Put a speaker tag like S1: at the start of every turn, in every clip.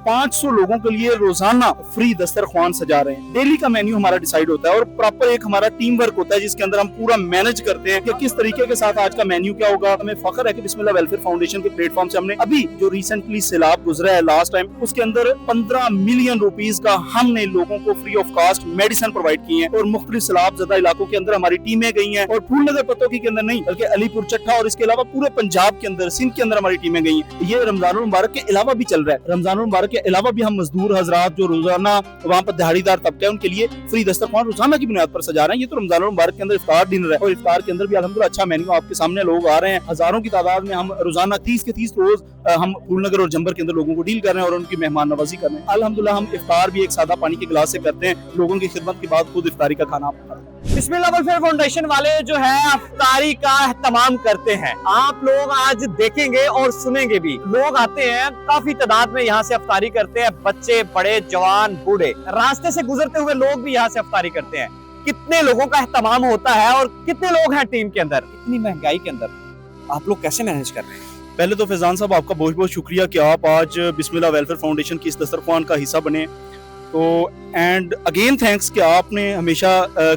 S1: 500 लोगों के लिए रोजाना फ्री दस्तरख्वान सजा रहे हैं। डेली का मेन्यू हमारा डिसाइड होता है और प्रॉपर एक हमारा टीम वर्क होता है जिसके अंदर हम पूरा मैनेज करते हैं कि किस तरीके के साथ आज का मेन्यू क्या होगा। हमें फख्र है कि बिस्मिल्लाह वेलफेयर फाउंडेशन के प्लेटफॉर्म से हमने अभी जो रिसेंटली सैलाब गुजरा है लास्ट टाइम, उसके अंदर 15 मिलियन रुपीस का हमने लोगों को free of cost medicine provide की है और मुख्तलिफ सैलाब ज़दा इलाकों के अंदर हमारी टीमें गई हैं और फूलनगर पतोकी के अंदर नहीं बल्कि अलीपुर चट्ठा और इसके अलावा पूरे पंजाब के अंदर, सिंध के अंदर हमारी टीमें गई हैं। ये रमजानुल मुबारक के अलावा भी चल रहा है। रमजानुल मुबारक के अलावा भी हम मजदूर हजरात जो रोजाना वहाँ पर दिहाड़ीदार तबका है उनके लिए फ्री दस्तरख्वान रोजाना की बुनियाद पर सजा रहे हैं। ये तो रमजानुल मुबारक के अंदर इफ्तार डिनर है और इफ्तार के अंदर भी अल्हम्दुलिल्लाह अच्छा मेन्यू आपके सामने लोग आ रहे हैं। हजारों की तादाद में हम रोजाना 30 के 30 रोज हम फूलनगर और जंबर के अंदर लोगों को डील कर रहे हैं और उनकी मेहमान नवाजी कर रहे हैं। अल्हम्दुलिल्लाह हम इफ्तार भी एक सादा पानी के गिलास से करते हैं, लोगों की खिदमत के बाद खुद इफ्तारी का खाना
S2: बिस्मिल्लाह वेलफेयर फाउंडेशन वाले जो है इफ्तारी का एहतमाम करते हैं। आप लोग आज देखेंगे और सुनेंगे भी, लोग आते हैं काफी तादाद में यहाँ से इफ्तारी करते हैं, बच्चे बड़े जवान बूढ़े, रास्ते से गुजरते हुए लोग भी यहाँ से इफ्तारी करते हैं। कितने लोगों का एहतमाम होता है और कितने लोग हैं टीम के अंदर, इतनी महंगाई के अंदर आप लोग कैसे मैनेज कर रहे हैं?
S1: पहले तो फैजान साहब आपका बहुत बहुत शुक्रिया कि आप आज बिस्मिल्लाह वेलफेयर फाउंडेशन की इस दस्तरख्वान का हिस्सा बने। तो एंड अगेन थैंक्स कि आपने हमेशा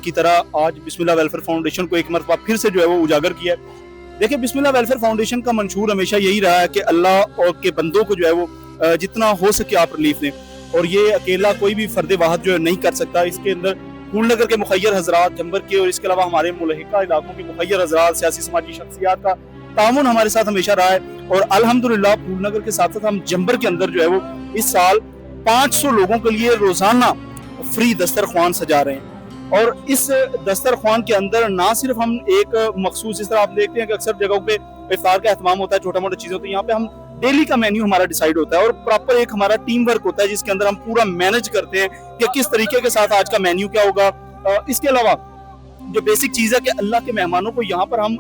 S1: की तरह आज बिस्मिल्लाह वेलफेयर फाउंडेशन को एक मरतबा फिर से जो है वो उजागर किया है। देखिए, बिस्मिल्लाह वेलफेयर फाउंडेशन का मंशूर हमेशा यही रहा है कि अल्लाह और के बंदों को जो है वो जितना हो सके आप रिलीफ दें और ये अकेला कोई भी फर्द वाहद जो है नहीं कर सकता। इसके अंदर फूलनगर के मुखय्यर हजरात, जंबर के और इसके अलावा हमारे मुलहिका इलाकों के मुखय्यर हजरात, सियासी समाजी शख्सियात का तामुन हमारे साथ हमेशा रहा है और अल्हम्दुलिल्लाह फूलनगर के साथ साथ हम जंबर के अंदर जो है वो इस साल 500 लोगों के लिए रोजाना फ्री दस्तरख्वान सजा रहे हैं। और इस दस्तरख्वान के अंदर ना सिर्फ हम एक मखसूस, इस तरह आप देखते हैं कि अक्सर जगहों पे इफ्तार का एहतमाम होता है, छोटा मोटा चीजें होती है, यहाँ पे हम डेली का मेन्यू हमारा डिसाइड होता है और प्रॉपर एक हमारा टीम वर्क होता है जिसके अंदर हम पूरा मैनेज करते हैं कि किस तरीके के साथ आज का मेन्यू क्या होगा। इसके अलावा जो बेसिक चीज है कि अल्लाह के मेहमानों को यहाँ पर हम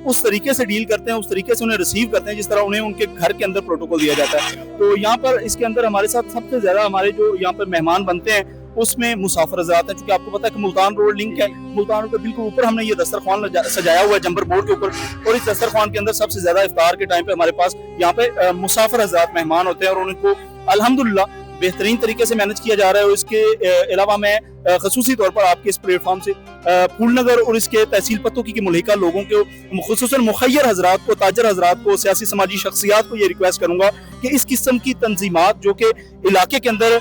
S1: उस तरीके से डील करते हैं, उस तरीके से उन्हें रिसीव करते हैं जिस तरह उन्हें उनके घर के अंदर प्रोटोकॉल दिया जाता है। तो यहाँ पर इसके अंदर हमारे साथ सबसे ज्यादा हमारे जो यहाँ पर मेहमान बनते हैं उसमें मुसाफिर हज़रात हैं, क्योंकि आपको पता है कि मुल्तान रोड लिंक है, मुल्तान रोड के बिल्कुल ऊपर हमने ये दस्तरख्वान सजाया हुआ है जंबर बोर्ड के ऊपर और इस दस्तरख्वान के अंदर सबसे ज्यादा इफ्तार के टाइम पे हमारे पास यहाँ पे मुसाफिर हज़रात मेहमान होते हैं और उनको अल्हम्दुलिल्लाह बेहतरीन तरीके से मैनेज किया जा रहा है। और इसके अलावा मैं खसूसी तौर पर आपके इस प्लेटफॉर्म से फूलनगर और इसके तहसील पतोकी के मुल्हिका लोगों को, खुसूसन मुखय्यर हजरात को, ताजर हजरात को, सियासी समाजी शख्सियात को ये रिक्वेस्ट करूंगा कि इस किस्म की तंजीमात जो कि इलाके के अंदर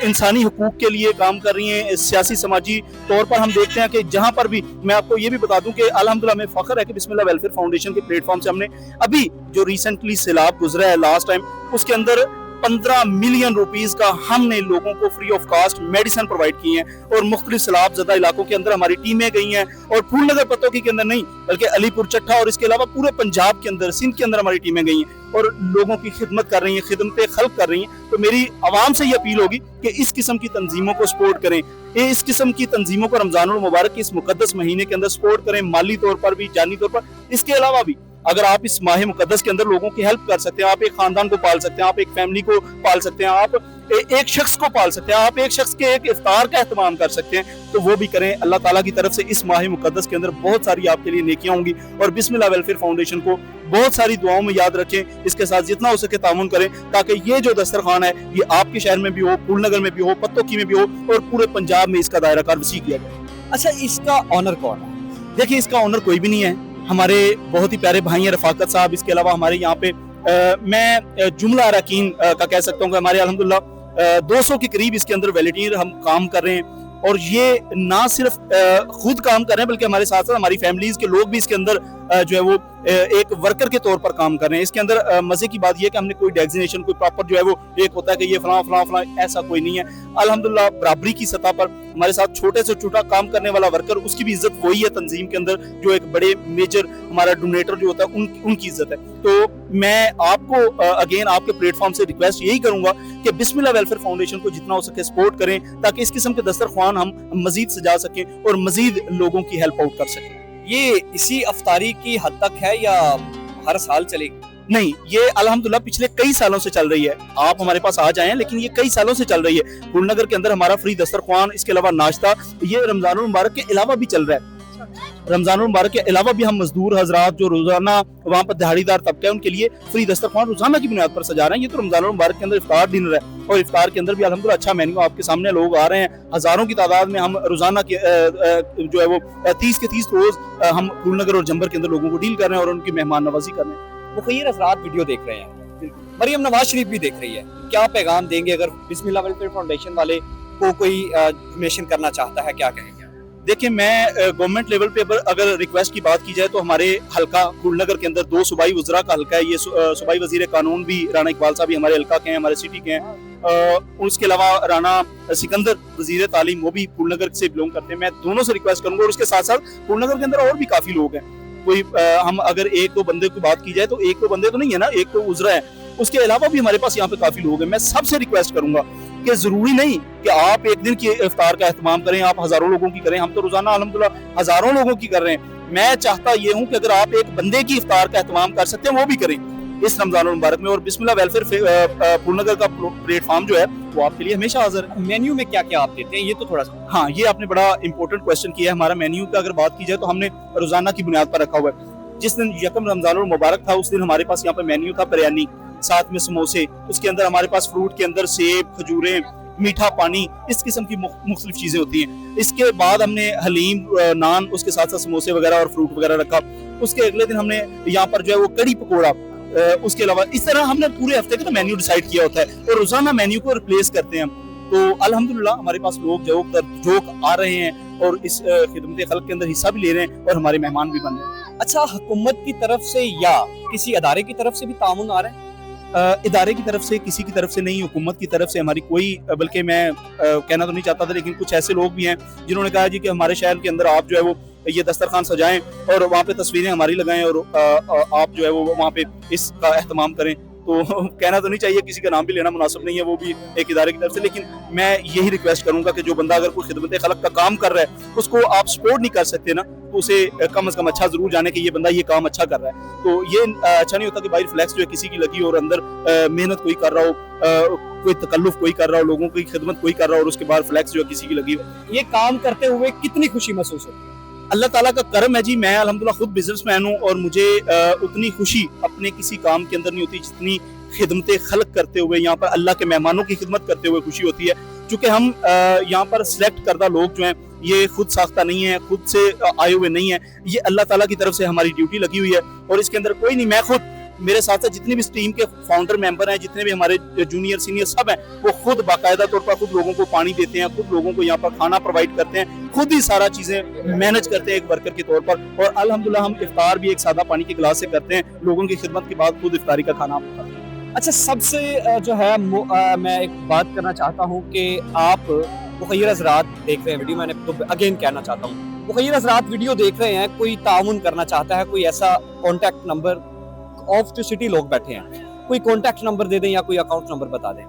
S1: इंसानी हकूक के लिए काम कर रही हैं, सियासी समाजी तौर पर हम देखते हैं कि जहाँ पर भी, मैं आपको ये भी बता दूं कि अल्हम्दुलिल्लाह में फख्र है कि बिस्मिल्लाह वेलफेयर फाउंडेशन के प्लेटफॉर्म से हमने अभी जो रिसेंटली सैलाब गुजरा है लास्ट टाइम, उसके अंदर 15 मिलियन रुपीस का हमने लोगों को free of cost medicine provide की हैं और मुख्तलिफ सैलाब ज़दा इलाकों के अंदर हमारी टीमें गई हैं और फूलनगर पतोकी के अंदर नहीं बल्कि अलीपुर चट्ठा और इसके अलावा पूरे पंजाब के अंदर, सिंध के अंदर हमारी टीमें गई हैं और लोगों की खिदमत कर रही हैं, खिदमत खल्क कर रही हैं। तो मेरी आवाम से ये अपील होगी कि इस किस्म की तंजीमों को सपोर्ट करें, इस किस्म की तंजीमों को रमजानुल मुबारक के इस मुकद्दस महीने के अंदर सपोर्ट करें, माली तौर पर भी, जानी तौर पर। इसके अलावा भी अगर आप इस माह मुकद्दस के अंदर लोगों की हेल्प कर सकते हैं, आप एक खानदान को पाल सकते हैं, आप एक फैमिली को पाल सकते हैं, आप एक शख्स को पाल सकते हैं, आप एक शख्स के एक इफ्तार का एहतमाम कर सकते हैं, तो वो भी करें। अल्लाह ताला की तरफ से इस माह मुकद्दस के अंदर बहुत सारी आपके लिए नेकियां होंगी और बिस्मिल्लाह वेलफेयर फाउंडेशन को बहुत सारी दुआओं में याद रखें। इसके साथ जितना हो सके तामुन करें ताकि ये जो दस्तरखान है ये आपके शहर में भी हो, फूलनगर में भी हो, पतोकी में भी हो और पूरे पंजाब में इसका दायरा कार वसी किया जाए।
S2: अच्छा, इसका ऑनर कौन है?
S1: देखिए, इसका ऑनर कोई भी नहीं है, हमारे बहुत ही प्यारे भाई हैं रफाकत साहब। इसके अलावा हमारे यहाँ पे मैं जुमला अरकान का कह सकता हूँ कि हमारे अल्हम्दुलिल्लाह 200 के करीब इसके अंदर वॉलंटियर हम काम कर रहे हैं और ये ना सिर्फ खुद काम कर रहे हैं बल्कि हमारे साथ साथ हमारी फैमिलीज के लोग भी इसके अंदर जो है वो एक वर्कर के तौर पर काम कर रहे हैं। इसके अंदर मजे की बात यह है कि हमने कोई डेजिग्नेशन, कोई प्रॉपर जो है वो एक होता है कि ये फलां फलां फलां, ऐसा कोई नहीं है। अल्हम्दुलिल्लाह बराबरी की सतह पर हमारे साथ छोटे से छोटा काम करने वाला वर्कर, उसकी भी इज्जत वही है तंजीम के अंदर जो एक बड़े मेजर हमारा डोनेटर जो होता है उनकी इज्जत है। तो मैं आपको अगेन आपके प्लेटफॉर्म से रिक्वेस्ट यही करूंगा कि बिस्मिल्लाह वेलफेयर फाउंडेशन को जितना हो सके सपोर्ट करें ताकि इस किस्म के दस्तरख्वान हम मजीद सजा सकें और मजीद लोगों की हेल्प आउट कर सकें।
S2: ये इसी अफ्तारी की हद तक है या हर साल चलेगी?
S1: नहीं, ये अल्हम्दुलिल्लाह पिछले कई सालों से चल रही है। आप हमारे पास आ जाएं, लेकिन ये कई सालों से चल रही है। फूलनगर के अंदर हमारा फ्री दस्तरख्वान, इसके अलावा नाश्ता, ये रमजानुल मुबारक के अलावा भी चल रहा है। रमजान मुबारक के अलावा भी हम मजदूर हजरात जो रोजाना वहाँ पर दिहाड़ीदार तबका है उनके लिए फ्री दस्तरखान रोजाना की बुनियाद पर सजा रहे हैं। ये तो रमजान मुबारक के अंदर इफ्तार डिनर है और इफ्तार के अंदर भी अल्हम्दुलिल्लाह अच्छा मेन्यू आपके सामने, लोग आ रहे हैं हजारों की तादाद में। हम रोजाना के जो है वो 30 के 30 रोज हम फूलनगर और जंबर के अंदर लोगों को डील कर रहे हैं और उनकी मेहमान नवाजी कर रहे हैं।
S2: मुखय्यर हज़रात वीडियो देख रहे हैं, मरियम नवाज शरीफ भी देख रही है, क्या पैगाम देंगे अगर बिस्मिल्लाह वेलफेयर फाउंडेशन वाले को कोई डोनेशन करना चाहता है, क्या कहेंगे?
S1: देखिए, मैं गवर्नमेंट लेवल पे अगर रिक्वेस्ट की बात की जाए तो हमारे हल्का फूलनगर के अंदर 2 सूबाई वज़रा का हल्का है। ये सूबाई वज़ीर कानून भी राना इकबाल साहब भी हमारे हल्का के हैं, हमारे सिटी के हैं। उसके अलावा राना सिकंदर वज़ीर तालीम वो भी फूलनगर से बिलोंग करते हैं। मैं दोनों से रिक्वेस्ट करूंगा और उसके साथ साथ फूलनगर के अंदर और भी काफ़ी लोग हैं। कोई हम अगर एक दो बंदे की बात की जाए तो एक दो बंदे तो नहीं है ना, एक तो वज़रा है, उसके अलावा भी हमारे पास यहाँ पे काफ़ी लोग हैं। मैं सबसे रिक्वेस्ट करूंगा कि जरूरी नहीं कि आप एक दिन की इफ्तार का एहतमाम करें, आप हजारों लोगों की करें। हम तो रोजाना अल्हम्दुलिल्लाह हजारों लोगों की कर रहे हैं। मैं चाहता ये हूं कि अगर आप एक बंदे की इफ्तार का एहतमाम कर सकते हैं वो भी करें इस रमजान मुबारक में। और बिस्मिल्लाह वेलफेयर फूलनगर का प्लेटफॉर्म जो है वो आपके लिए हमेशा हाजिर है।
S2: मेन्यू में क्या क्या आप देते हैं, ये तो थोड़ा सा।
S1: हाँ, ये आपने बड़ा इंपॉर्टेंट क्वेश्चन किया है। हमारा मेन्यू का अगर बात की जाए तो हमने रोजाना की बुनियाद पर रखा हुआ है। जिस दिन यकम रमजान मुबारक था उस दिन हमारे पास यहाँ पे मेन्यू था बिरयानी, साथ में समोसे, उसके अंदर हमारे पास फ्रूट के अंदर सेब, खजूरें, मीठा पानी, इस किस्म की मुख्तलिफ चीजें होती हैं। इसके बाद हमने हलीम, नान, उसके साथ साथ समोसे वगैरह और फ्रूट वगैरह रखा। उसके अगले दिन हमने यहाँ पर जो है वो कड़ी पकौड़ा, उसके अलावा इस तरह हमने पूरे हफ्ते का मेन्यू डिसाइड किया होता है और रोजाना मेन्यू को रिप्लेस करते हैं हम। तो अल्हम्दुलिल्लाह हमारे पास लोग जोक आ रहे हैं और इस खिदमत खल्क के अंदर हिस्सा भी ले रहे हैं और हमारे मेहमान भी बन रहे हैं।
S2: अच्छा, हुकूमत की तरफ से या किसी अदारे की तरफ से भी तामुन आ रहा है?
S1: इदारे की तरफ से, किसी की तरफ से नहीं, हुकूमत की तरफ से हमारी कोई, बल्कि मैं कहना तो नहीं चाहता था लेकिन कुछ ऐसे लोग भी हैं जिन्होंने कहा जी कि हमारे शहर के अंदर आप जो है वो ये दस्तरखान सजाएं और वहाँ पे तस्वीरें हमारी लगाएं और आप जो है वो वहाँ पे इसका एहतमाम करें। तो कहना तो नहीं चाहिए, किसी का नाम भी लेना मुनासिब नहीं है, वो भी एक इदारे की तरफ से। लेकिन मैं यही रिक्वेस्ट करूंगा कि जो बंदा अगर कोई खिदमत खल्क का काम कर रहा है उसको आप सपोर्ट नहीं कर सकते ना, तो उसे कम से कम अच्छा जरूर जाने कि ये बंदा ये काम अच्छा कर रहा है। तो ये अच्छा नहीं होता कि बाहर फ्लैक्स जो है किसी की लगी और अंदर मेहनत कोई कर रहा हो, कोई तकल्लुफ कोई कर रहा हो, लोगों की खिदमत कोई कर रहा हो और उसके बाद फ्लैक्स जो है किसी की लगी हो।
S2: ये काम करते हुए कितनी खुशी महसूस होती है?
S1: अल्लाह ताला का करम है जी। मैं अल्हम्दुलिल्लाह खुद बिजनेसमैन हूँ और मुझे उतनी खुशी अपने किसी काम के अंदर नहीं होती जितनी खिदमत खल्क करते हुए, यहाँ पर अल्लाह के मेहमानों की खिदमत करते हुए खुशी होती है। क्योंकि हम यहाँ पर सिलेक्ट करदा लोग जो हैं ये खुद साख्ता नहीं है, खुद से आए हुए नहीं है, ये अल्लाह ताला की तरफ से हमारी ड्यूटी लगी हुई है। और इसके अंदर कोई नहीं, मैं खुद, मेरे साथ साथ जितने भी इस टीम के फाउंडर मेंबर हैं, जितने भी हमारे जूनियर सीनियर सब हैं, वो खुद बाकायदा तौर पर खुद लोगों को पानी देते हैं, खुद लोगों को यहाँ पर खाना प्रोवाइड करते हैं, खुद ही सारा चीजें मैनेज करते हैं एक वर्कर के तौर पर। और अल्हम्दुलिल्लाह हम इफ्तार भी एक सादा पानी के गिलास से करते हैं, लोगों की खिदमत के बाद खुद इफ्तारी का खाना खाते हैं।
S2: अच्छा, सबसे जो है मैं एक बात करना चाहता हूँ कि आप मुखय्यर हज़रात देख रहे हैं वीडियो, मैंने तो अगेन कहना चाहता हूँ, मुखय्यर हज़रात वीडियो देख रहे हैं, कोई ताउन करना चाहता है, कोई ऐसा कॉन्टैक्ट नंबर, ऑफ टू सिटी लोग बैठे हैं, कोई कॉन्टैक्ट नंबर दे दें या कोई अकाउंट नंबर बता दें।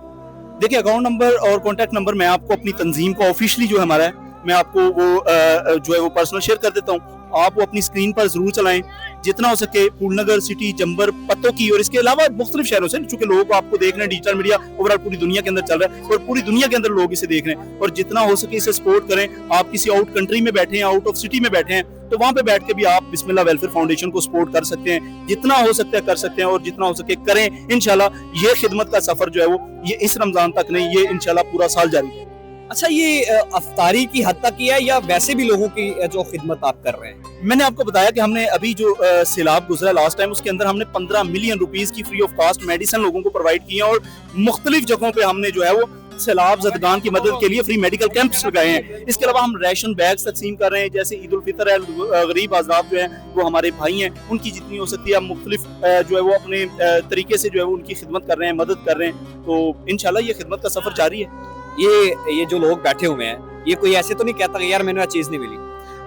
S1: देखिए, अकाउंट नंबर और कॉन्टैक्ट नंबर मैं आपको अपनी तंजीम का ऑफिशियली जो हमारा है मैं आपको वो जो है वो पर्सनल शेयर कर देता हूँ। आप वो अपनी स्क्रीन पर जरूर चलाएं जितना हो सके, फूलनगर सिटी, जंबर, पत्तों की और इसके अलावा मुख्तलिफ शहरों से, चूंकि लोगों को आपको देख रहे हैं, डिजिटल मीडिया ओवरऑल पूरी दुनिया के अंदर चल रहा है और पूरी दुनिया के अंदर लोग इसे देख रहे हैं और जितना हो सके इसे सपोर्ट करें। आप किसी आउट कंट्री में बैठे हैं, आउट ऑफ सिटी में बैठे हैं, तो वहां पे बैठ के भी आप बिस्मिल्लाह वेलफेयर फाउंडेशन को सपोर्ट कर सकते हैं, जितना हो सकता है कर सकते हैं और जितना हो सके करें। इंशाल्लाह ये खिदमत का सफर जो है वो ये इस रमजान तक नहीं, ये इंशाल्लाह पूरा साल जारी है।
S2: अच्छा, ये अफ्तारी की हद तक ही है या वैसे भी लोगों की जो खिदमत आप कर रहे हैं?
S1: मैंने आपको बताया कि हमने अभी जो सैलाब गुजरा लास्ट टाइम, उसके अंदर हमने 15 मिलियन रुपीस की फ्री ऑफ कास्ट मेडिसिन लोगों को प्रोवाइड की है और मुख्तलिफ जगहों पे हमने जो है वो सैलाब ज़दगान की मदद के लिए फ्री मेडिकल कैंप्स लगाए हैं। इसके अलावा हम राशन बैग्स तकसीम कर रहे हैं, जैसे ईद उल फितर है, गरीब आज़ाद जो है वो हमारे भाई हैं, उनकी जितनी हो सकती है हम मुख्तलिफ जो है वो अपने तरीके से जो है वो उनकी खिदमत कर रहे हैं, मदद कर रहे हैं। तो इंशाल्लाह ये खिदमत का सफर जारी है।
S2: ये जो लोग बैठे हुए हैं, ये कोई ऐसे तो नहीं कहता कि यार मैंने चीज नहीं मिली?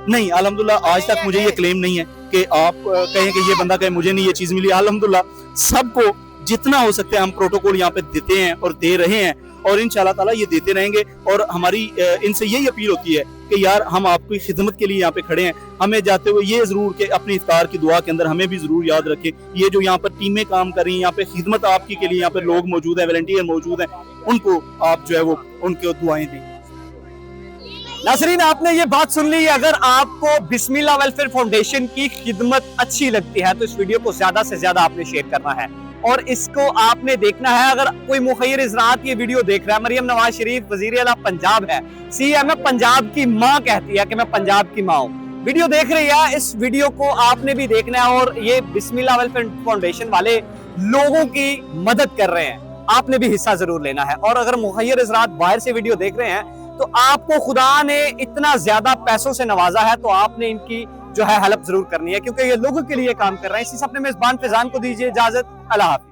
S1: नहीं, अल्हम्दुलिल्लाह आज तक मुझे ये क्लेम नहीं है कि आप कहें कि ये बंदा कहे मुझे नहीं ये चीज मिली। अल्हम्दुलिल्लाह सबको जितना हो सकता है हम प्रोटोकॉल यहाँ पे देते हैं और दे रहे हैं और इंशाल्लाह ताला ये देते रहेंगे। और हमारी इनसे यही अपील होती है कि यार हम आपकी खिदमत के लिए यहाँ पे खड़े हैं, हमें जाते हुए ये जरूर कि अपनी इफ्तार की दुआ के अंदर हमें भी जरूर याद रखें, ये जो यहाँ पर टीमें काम कर रही हैं, यहाँ पे खिदमत आपकी के लिए यहाँ पे लोग मौजूद हैं, वॉलंटियर मौजूद हैं, उनको आप जो है वो उनके दुआएं दें।
S2: नाज़रीन, आपने ये बात सुन ली। अगर आपको बिस्मिल्लाह वेलफेयर फाउंडेशन की खिदमत अच्छी लगती है तो इस वीडियो को ज्यादा से ज्यादा आपने शेयर करना है और इसको आपने देखना है। अगर कोई मुखय्यर इज़रात ये वीडियो देख रहा है, मरियम नवाज शरीफ वजीर आला पंजाब है, सीएम है, पंजाब की माँ कहती है कि मैं पंजाब की माँ हूँ, वीडियो देख रही है, इस वीडियो को आपने भी देखना है और ये बिस्मिल्लाह वेलफेयर फाउंडेशन वाले लोगों की मदद कर रहे हैं, आपने भी हिस्सा जरूर लेना है। और अगर मुखय्यर इज़रात बाहर से वीडियो देख रहे हैं तो आपको खुदा ने इतना ज्यादा पैसों से नवाजा है तो आपने इनकी जो है हेल्प जरूर करनी है, क्योंकि ये लोगों के लिए काम कर रहे हैं। इसी से अपने मेजबान फैजान को दीजिए इजाजत। अल्लाह हाफिज।